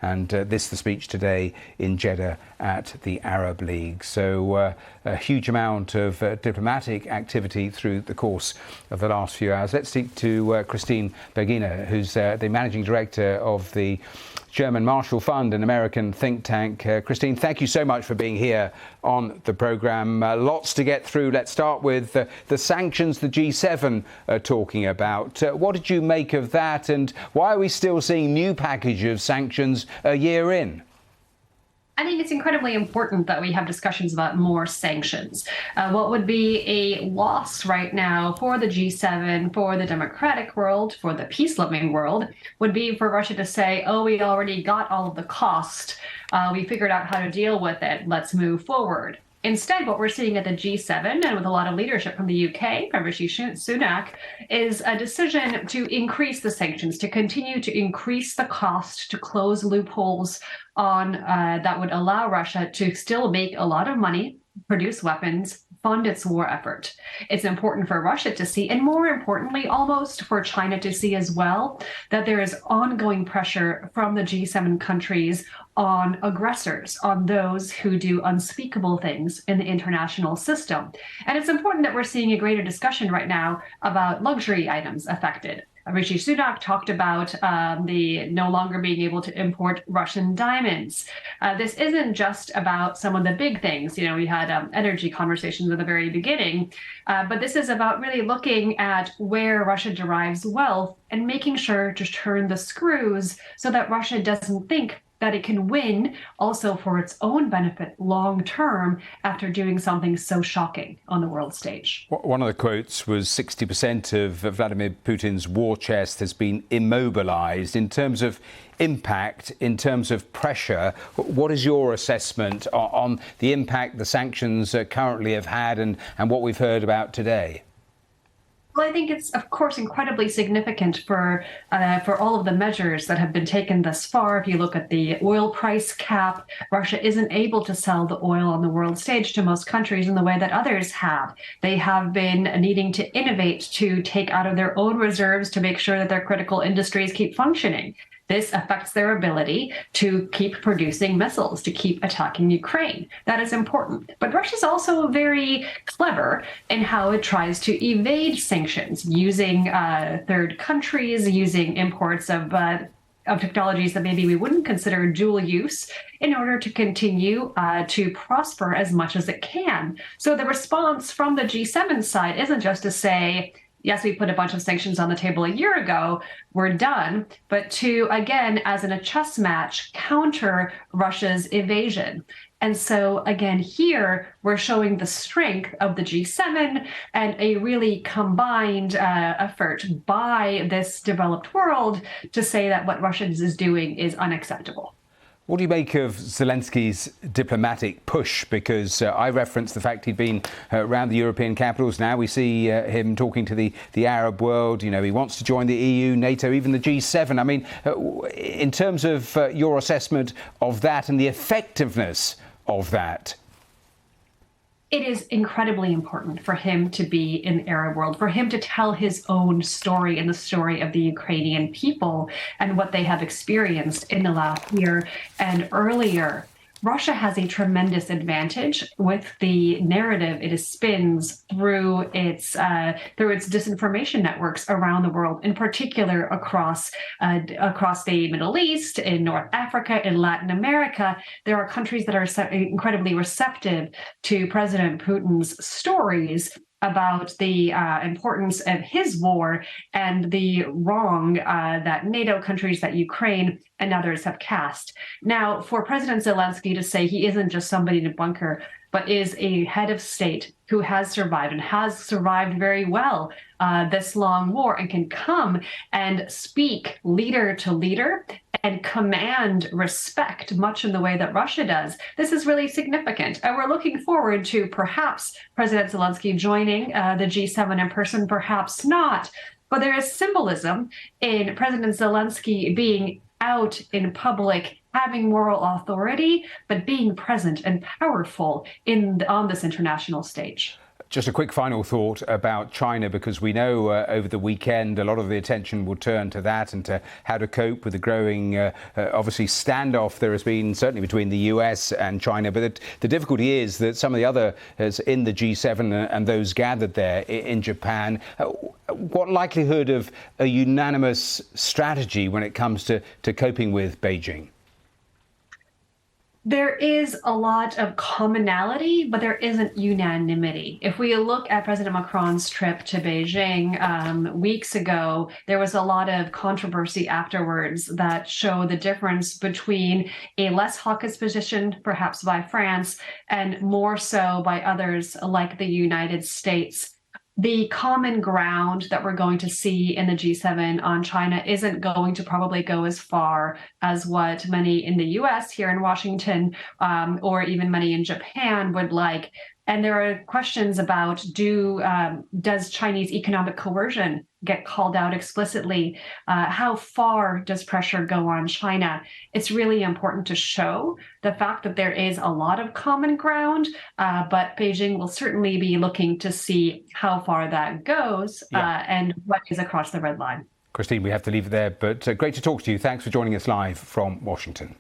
and this the speech today in Jeddah at the Arab League. So a huge amount of diplomatic activity through the course of the last few hours. Let's speak to Kristine Berzina, who's the managing director of the German Marshall Fund, an American think tank. Kristine, thank you so much for being here on the programme. Lots to get through. Let's start with the sanctions the G7 are talking about. What did you make of that, and why are we still seeing new package of sanctions a year in? I think it's incredibly important that we have discussions about more sanctions. What would be a loss right now for the G7, for the democratic world, for the peace-loving world, would be for Russia to say, oh, we already got all of the cost. We figured out how to deal with it. Let's move forward. Instead, what we're seeing at the G7, and with a lot of leadership from the UK, from Rishi Sunak, is a decision to increase the sanctions, to continue to increase the cost, to close loopholes on that would allow Russia to still make a lot of money, produce weapons, fund its war effort. It's important for Russia to see, and more importantly, almost for China to see as well, that there is ongoing pressure from the G7 countries on aggressors, on those who do unspeakable things in the international system. And it's important that we're seeing a greater discussion right now about luxury items affected. Rishi Sunak talked about the no longer being able to import Russian diamonds. This isn't just about some of the big things. You know, we had energy conversations at the very beginning, but this is about really looking at where Russia derives wealth and making sure to turn the screws so that Russia doesn't think that it can win also for its own benefit long term after doing something so shocking on the world stage. One of the quotes was 60% of Vladimir Putin's war chest has been immobilized. In terms of impact, in terms of pressure, what is your assessment on the impact the sanctions currently have had and what we've heard about today? Well, I think it's, of course, incredibly significant for all of the measures that have been taken thus far. If you look at the oil price cap, Russia isn't able to sell the oil on the world stage to most countries in the way that others have. They have been needing to innovate to take out of their own reserves to make sure that their critical industries keep functioning. This affects their ability to keep producing missiles, to keep attacking Ukraine. That is important. But Russia is also very clever in how it tries to evade sanctions, using third countries, using imports of technologies that maybe we wouldn't consider dual use in order to continue to prosper as much as it can. So the response from the G7 side isn't just to say, yes, we put a bunch of sanctions on the table a year ago, we're done, but to, again, as in a chess match, counter Russia's evasion. And so, again, here, we're showing the strength of the G7 and a really combined effort by this developed world to say that what Russia is doing is unacceptable. What do you make of Zelensky's diplomatic push? Because I referenced the fact he'd been around the European capitals. Now we see him talking to the Arab world. You know, he wants to join the EU, NATO, even the G7. I mean, in terms of your assessment of that and the effectiveness of that. It is incredibly important for him to be in the Arab world, for him to tell his own story and the story of the Ukrainian people and what they have experienced in the last year and earlier. Russia has a tremendous advantage with the narrative it spins through its disinformation networks around the world, in particular across the Middle East, in North Africa, in Latin America. There are countries that are incredibly receptive to President Putin's stories about the importance of his war and the wrong that NATO countries, that Ukraine and others have cast. Now, for President Zelensky to say he isn't just somebody in a bunker, but is a head of state who has survived and has survived very well this long war and can come and speak leader to leader and command respect much in the way that Russia does. This is really significant. And we're looking forward to perhaps President Zelensky joining the G7 in person, perhaps not. But there is symbolism in President Zelensky being out in public, having moral authority, but being present and powerful on this international stage. Just a quick final thought about China, because we know over the weekend a lot of the attention will turn to that and to how to cope with the growing, obviously, standoff there has been certainly between the US and China. But the difficulty is that some of the others in the G7 and those gathered there in Japan, what likelihood of a unanimous strategy when it comes to coping with Beijing? There is a lot of commonality, but there isn't unanimity. If we look at President Macron's trip to Beijing weeks ago, there was a lot of controversy afterwards that show the difference between a less hawkish position, perhaps by France, and more so by others like the United States. The common ground that we're going to see in the G7 on China isn't going to probably go as far as what many in the US here in Washington or even many in Japan would like. And there are questions about does Chinese economic coercion get called out explicitly? How far does pressure go on China? It's really important to show the fact that there is a lot of common ground, but Beijing will certainly be looking to see how far that goes and what is across the red line. Kristine, we have to leave it there, but great to talk to you. Thanks for joining us live from Washington.